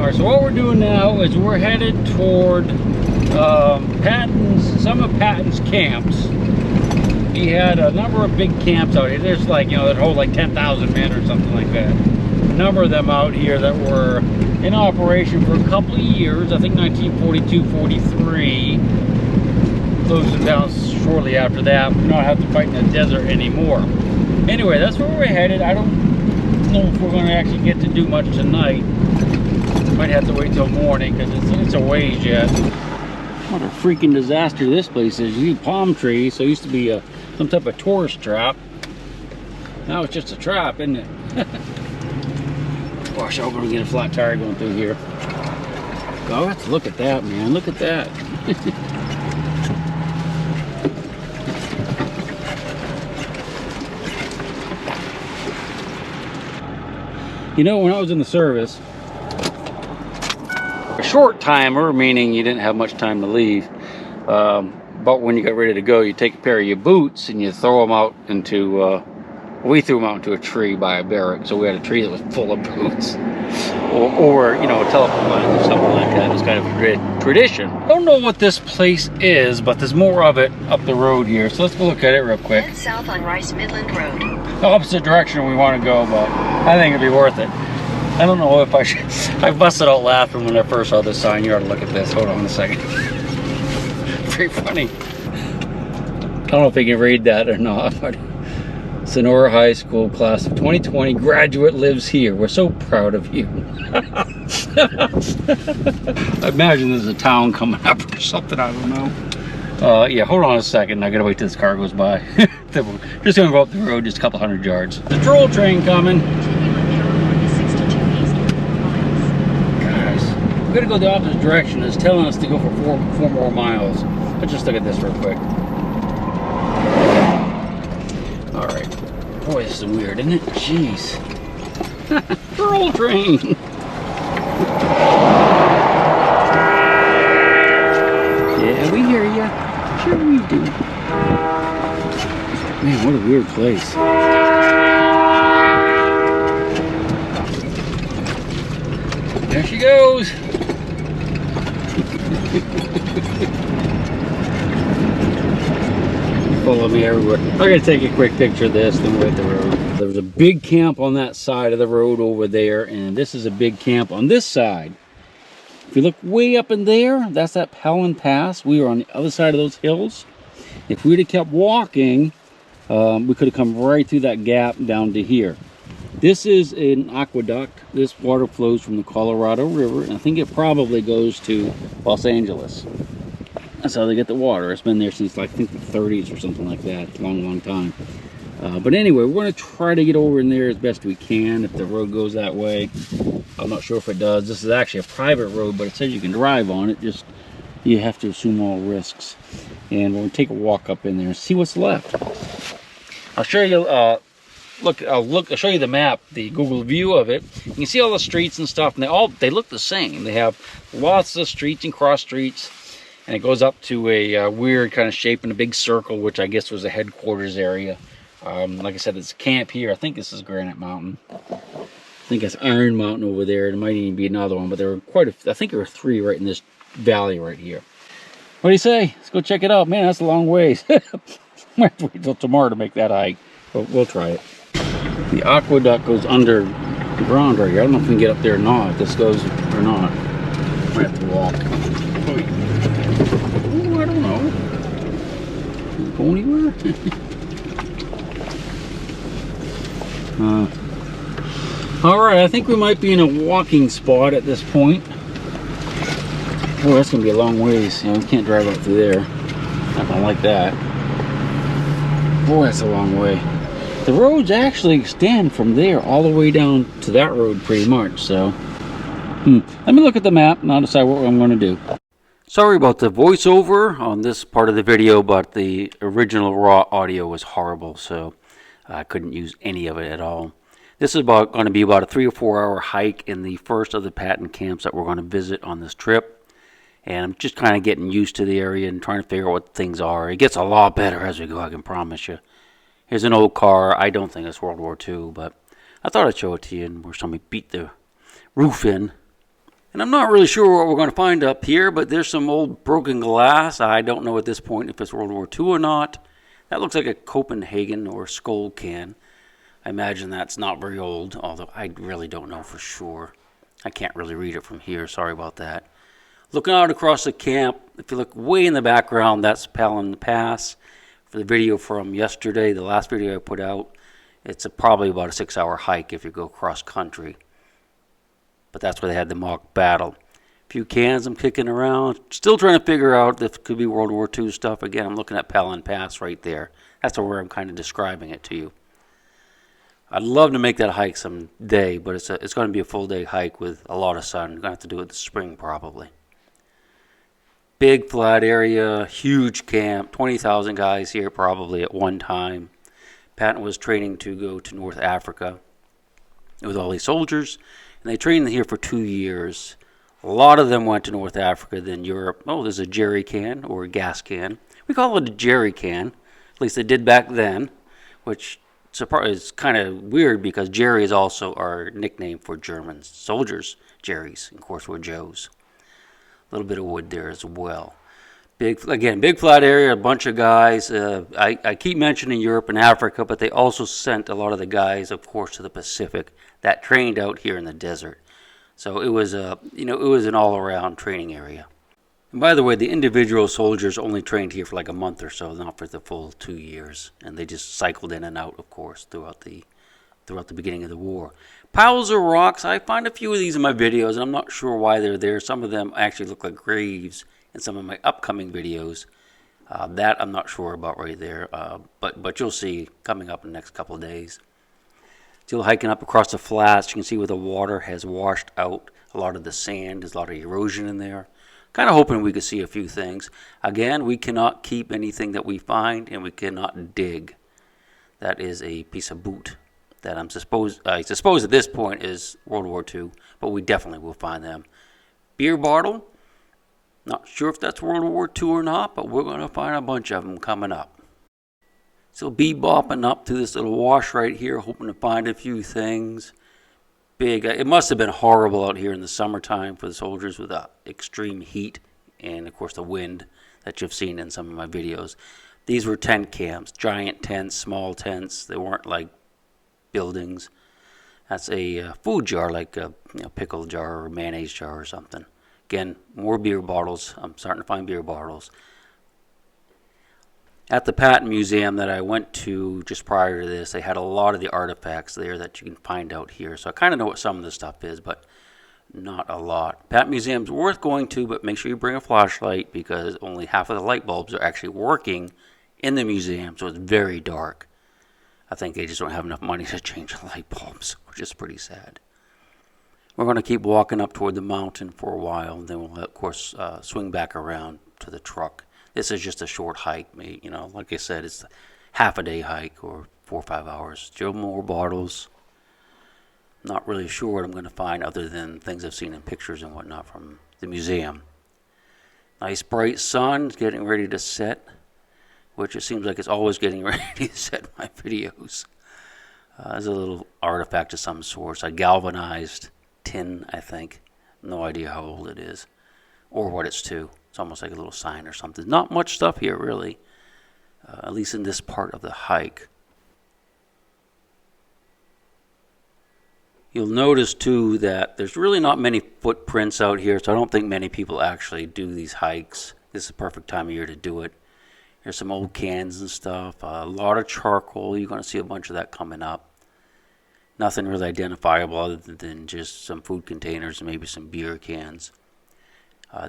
Alright, so what we're doing now is we're headed toward some of Patton's camps. He had a number of big camps out here. There's like, that hold like 10,000 men or something like that. A number of them out here that were in operation for a couple of years. I think 1942, 43. Closed them down shortly after that. We don't have to fight in the desert anymore. Anyway, that's where we're headed. I don't know if we're going to actually get to do much tonight. Might have to wait till morning because it's a ways yet. What a freaking disaster this place is. You see palm trees, so it used to be some type of tourist trap. Now it's just a trap, isn't it? Gosh, I'm gonna get a flat tire going through here. Oh, look at that, man. Look at that. When I was in the service, a short timer, meaning you didn't have much time to leave, but when you got ready to go, you take a pair of your boots and you throw them out into, we threw them out into a tree by a barrack. So we had a tree that was full of boots, or telephone lines or something like that. It was kind of a tradition. I don't know what this place is, but there's more of it up the road here. So let's go look at it real quick. Head south on Rice Midland Road. The opposite direction we want to go, but I think it'd be worth it. I don't know if I should. I busted out laughing when I first saw this sign. You ought to look at this. Hold on a second. Pretty funny. I don't know if you can read that or not, but Sonora High School class of 2020 graduate lives here. We're so proud of you. I imagine there's a town coming up or something. I don't know. Yeah, hold on a second. I gotta wait till this car goes by. Just gonna go up the road just a couple hundred yards. The troll train coming. We're gonna go the opposite direction. It's telling us to go for four more miles. Let's just look at this real quick. All right. Boy, this is weird, isn't it? Jeez. Troll train. Yeah, we hear ya. Sure we do. Man, what a weird place. There she goes. Follow me everywhere. I'm gonna take a quick picture of this, then we're at the road. There's a big camp on that side of the road over there, and this is a big camp on this side. If you look way up in there, that's that Patton Pass. We were on the other side of those hills. If we'd have kept walking, we could have come right through that gap down to here. This is an aqueduct. This water flows from the Colorado River, and I think it probably goes to Los Angeles. That's how they get the water. It's been there since, like, I think the 30s or something like that. It's a long, long time. But anyway, we're going to try to get over in there as best we can if the road goes that way. I'm not sure if it does. This is actually a private road, but it says you can drive on it. Just, you have to assume all risks. And we're going to take a walk up in there and see what's left. I'll show you... I'll show you the map, the Google view of it. You can see all the streets and stuff, and they look the same. They have lots of streets and cross streets, and it goes up to a weird kind of shape in a big circle, which I guess was the headquarters area. Like I said, it's a camp here. I think this is Granite Mountain. I think it's Iron Mountain over there. There might even be another one, but there were I think there were 3 right in this valley right here. What do you say? Let's go check it out. Man, that's a long ways. We have to wait till tomorrow to make that hike, but we'll try it. The aqueduct goes underground right here. I don't know if we can get up there or not. If this goes or not. Might have to walk. Ooh, I don't know. Can it go anywhere? Alright, I think we might be in a walking spot at this point. Oh, that's going to be a long ways. We can't drive up through there. I don't like that. Boy, that's a long way. The roads actually extend from there all the way down to that road pretty much, so let me look at the map and I'll decide what I'm going to do. Sorry about the voiceover on this part of the video, but the original raw audio was horrible, so I couldn't use any of it at all. This is going to be about a 3 or 4 hour hike in the first of the Patton camps that we're going to visit on this trip. And I'm just kind of getting used to the area and trying to figure out what things are. It gets a lot better as we go, I can promise you. Here's an old car. I don't think it's World War II, but I thought I'd show it to you, and where somebody beat the roof in. And I'm not really sure what we're going to find up here, but there's some old broken glass. I don't know at this point if it's World War II or not. That looks like a Copenhagen or Skull can. I imagine that's not very old, although I really don't know for sure. I can't really read it from here. Sorry about that. Looking out across the camp, if you look way in the background, that's Patton Pass. For the video from yesterday, the last video I put out, it's probably about a 6-hour hike if you go cross country. But that's where they had the mock battle. A few cans I'm kicking around. Still trying to figure out if it could be World War II stuff. Again, I'm looking at Patton Pass right there. That's where I'm kind of describing it to you. I'd love to make that hike someday, but it's going to be a full day hike with a lot of sun. I'm going to have to do it in the spring probably. Big flat area, huge camp, 20,000 guys here probably at one time. Patton was training to go to North Africa with all these soldiers, and they trained here for 2 years. A lot of them went to North Africa, then Europe. Oh, there's a jerry can or a gas can. We call it a jerry can, at least they did back then, which is kind of weird because jerry is also our nickname for German soldiers. Jerry's, of course, were Joes. A little bit of wood there as well. Big flat area, a bunch of guys. I keep mentioning Europe and Africa, but they also sent a lot of the guys, of course, to the Pacific that trained out here in the desert. So it was an all-around training area. And by the way, the individual soldiers only trained here for like a month or so, not for the full 2 years, and they just cycled in and out, of course, throughout the beginning of the war. Piles of rocks. I find a few of these in my videos, and I'm not sure why they're there. Some of them actually look like graves in some of my upcoming videos. That I'm not sure about right there, but you'll see coming up in the next couple of days. Still hiking up across the flats. You can see where the water has washed out a lot of the sand. There's a lot of erosion in there. Kind of hoping we could see a few things. Again, we cannot keep anything that we find, and we cannot dig. That is a piece of boot that I suppose at this point is World War II, but we definitely will find them. Beer bottle, not sure if that's World War II or not, but we're going to find a bunch of them coming up. So bebopping up to this little wash right here, hoping to find a few things. Big. It must have been horrible out here in the summertime for the soldiers with the extreme heat and, of course, the wind that you've seen in some of my videos. These were tent camps, giant tents, small tents. They weren't like buildings. That's a food jar, like a pickle jar or mayonnaise jar or something. Again, more beer bottles. I'm starting to find beer bottles. At the Patton Museum that I went to just prior to this, they had a lot of the artifacts there that you can find out here. So I kind of know what some of this stuff is, but not a lot. Patton Museum's worth going to, but make sure you bring a flashlight because only half of the light bulbs are actually working in the museum, so it's very dark. I think they just don't have enough money to change the light bulbs, which is pretty sad. We're going to keep walking up toward the mountain for a while, and then we'll, of course, swing back around to the truck. This is just a short hike. Like I said, it's a half a day hike or 4 or 5 hours. Still more bottles. Not really sure what I'm going to find other than things I've seen in pictures and whatnot from the museum. Nice bright sun. It's getting ready to set, which it seems like it's always getting ready to set my videos. There's a little artifact of some sort. A galvanized tin, I think. No idea how old it is or what it's to. It's almost like a little sign or something. Not much stuff here, really, at least in this part of the hike. You'll notice, too, that there's really not many footprints out here, so I don't think many people actually do these hikes. This is the perfect time of year to do it. There's some old cans and stuff, a lot of charcoal. You're going to see a bunch of that coming up. Nothing really identifiable other than just some food containers and maybe some beer cans.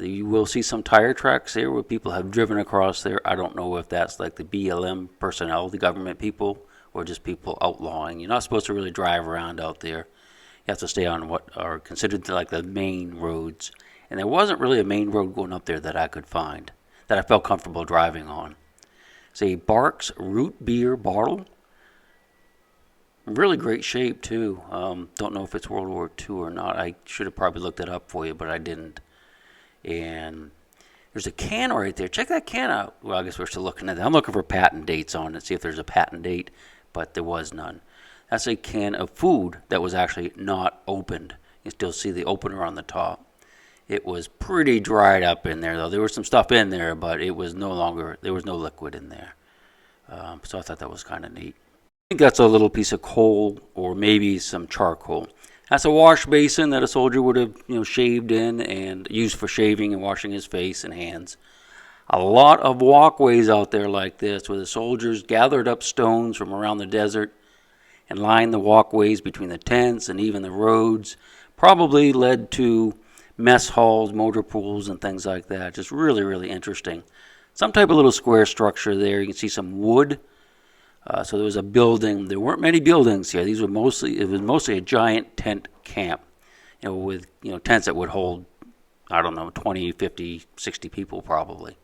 You will see some tire tracks there where people have driven across there. I don't know if that's like the BLM personnel, the government people, or just people outlawing. You're not supposed to really drive around out there. You have to stay on what are considered like the main roads. And there wasn't really a main road going up there that I could find, that I felt comfortable driving on. It's a Barks root beer bottle. Really great shape, too. Don't know if it's World War II or not. I should have probably looked it up for you, but I didn't. And there's a can right there. Check that can out. Well, I guess we're still looking at that. I'm looking for patent dates on it, see if there's a patent date, but there was none. That's a can of food that was actually not opened. You still see the opener on the top. It was pretty dried up in there, though. There was some stuff in there, but it was no longer, there was no liquid in there. So I thought that was kind of neat. I think that's a little piece of coal or maybe some charcoal. That's a wash basin that a soldier would have, shaved in and used for shaving and washing his face and hands. A lot of walkways out there like this where the soldiers gathered up stones from around the desert and lined the walkways between the tents and even the roads. Probably led to mess halls, motor pools, and things like that. Just really, really interesting. Some type of little square structure there. You can see some wood. So there was a building. There weren't many buildings here. It was mostly a giant tent camp, with tents that would hold, I don't know, 20, 50, 60 people probably.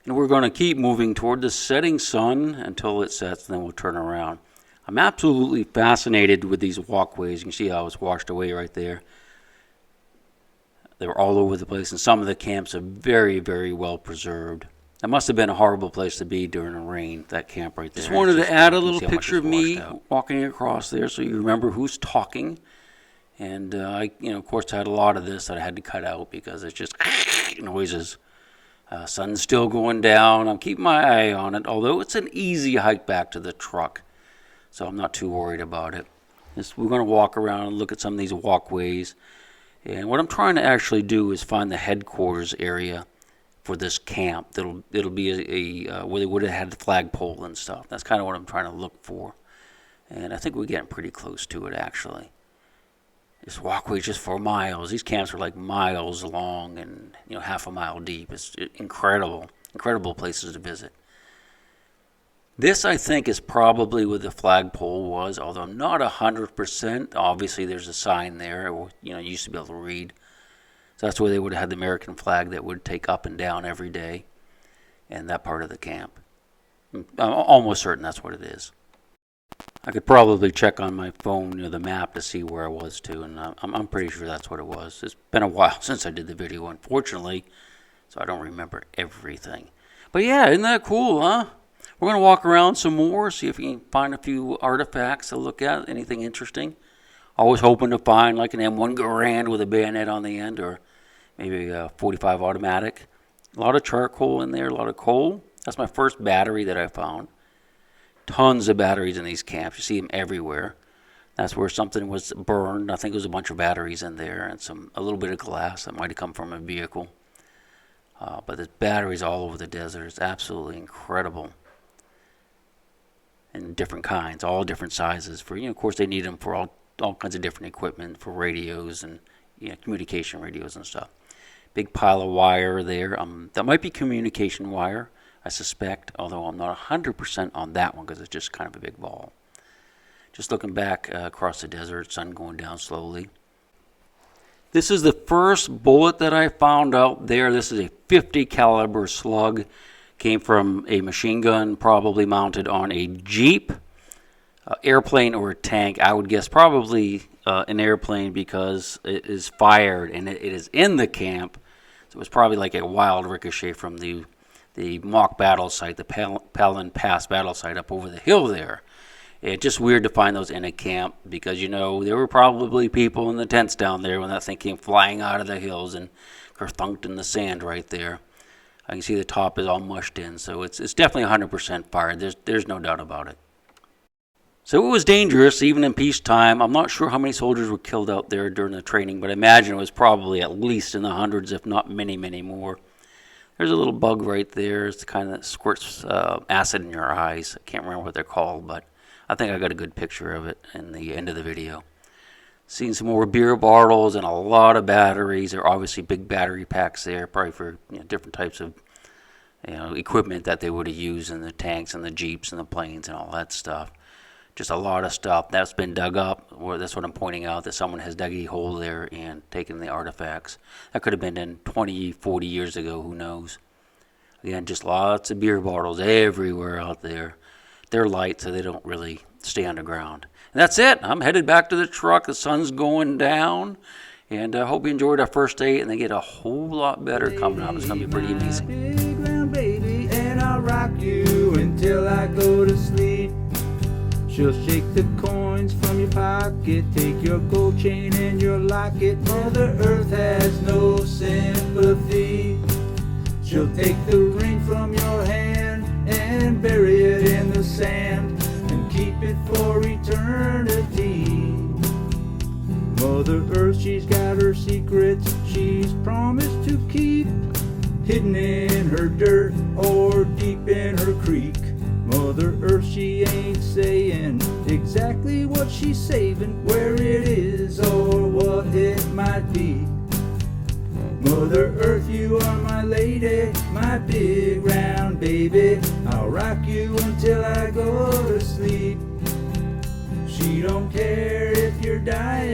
And we're going to keep moving toward the setting sun until it sets, and then we'll turn around. I'm absolutely fascinated with these walkways. You can see how it's washed away right there. They were all over the place, and some of the camps are very, very well preserved. That must have been a horrible place to be during a rain, that camp right there. Just wanted to add a little picture of me walking across there so you remember who's talking. And I, of course, had a lot of this that I had to cut out because it's just noises. Sun's still going down. I'm keeping my eye on it, although it's an easy hike back to the truck, so I'm not too worried about it. We're going to walk around and look at some of these walkways. And what I'm trying to actually do is find the headquarters area for this camp. It'll be where they would have had the flagpole and stuff. That's kind of what I'm trying to look for. And I think we're getting pretty close to it, actually. This walkway is just for miles. These camps are like miles long and half a mile deep. It's incredible places to visit. This, I think, is probably where the flagpole was, although I'm not 100%. Obviously, there's a sign there. You used to be able to read. So that's where they would have had the American flag that would take up and down every day, and that part of the camp. I'm almost certain that's what it is. I could probably check on my phone, the map, to see where I was to, and I'm pretty sure that's what it was. It's been a while since I did the video, unfortunately, so I don't remember everything. But yeah, isn't that cool, huh? We're going to walk around some more, see if we can find a few artifacts to look at, anything interesting. Always hoping to find like an M1 Garand with a bayonet on the end, or maybe a 45 automatic. A lot of charcoal in there, a lot of coal. That's my first battery that I found. Tons of batteries in these camps. You see them everywhere. That's where something was burned. I think there was a bunch of batteries in there and a little bit of glass that might have come from a vehicle. But there's batteries all over the desert. It's absolutely incredible. And different kinds, all different sizes. For of course, they need them for all kinds of different equipment, for radios and communication radios and stuff. Big pile of wire there. That might be communication wire, I suspect, although I'm not 100% on that one because it's just kind of a big ball. Just looking back across the desert, sun going down slowly. This is the first bullet that I found out there. This is a 50 caliber slug. Came from a machine gun, probably mounted on a Jeep, airplane, or a tank. I would guess probably an airplane because it is fired and it is in the camp. So it was probably like a wild ricochet from the mock battle site, the Patton Pass battle site up over the hill there. It's just weird to find those in a camp because, there were probably people in the tents down there when that thing came flying out of the hills and kerthunked in the sand right there. I can see the top is all mushed in, so it's definitely 100% fired. There's no doubt about it. So it was dangerous, even in peacetime. I'm not sure how many soldiers were killed out there during the training, but I imagine it was probably at least in the hundreds, if not many, many more. There's a little bug right there. It's the kind that squirts acid in your eyes. I can't remember what they're called, but I think I got a good picture of it in the end of the video. Seen some more beer bottles and a lot of batteries. There are obviously big battery packs there, probably for different types of equipment that they would have used in the tanks and the Jeeps and the planes and all that stuff. Just a lot of stuff that's been dug up. Or that's what I'm pointing out, that someone has dug a hole there and taken the artifacts. That could have been done 20, 40 years ago, who knows. Again, just lots of beer bottles everywhere out there. They're light, so they don't really stay underground. And that's it. I'm headed back to the truck. The sun's going down. And I hope you enjoyed our first day, and they get a whole lot better coming up. It's going to be pretty amazing. Big round baby, and I'll rock you until I go to sleep. She'll shake the coins from your pocket, take your gold chain and your locket. Mother Earth has no Take the ring from your hand and bury it in the sand and keep it for eternity. Mother Earth, she's got her secrets she's promised to keep, hidden in her dirt or deep in her creek. Mother Earth, she ain't saying exactly what she's saving, where it is or what it might be. Mother Earth, you are my lady, my big round baby. I'll rock you until I go to sleep. She don't care if you're dying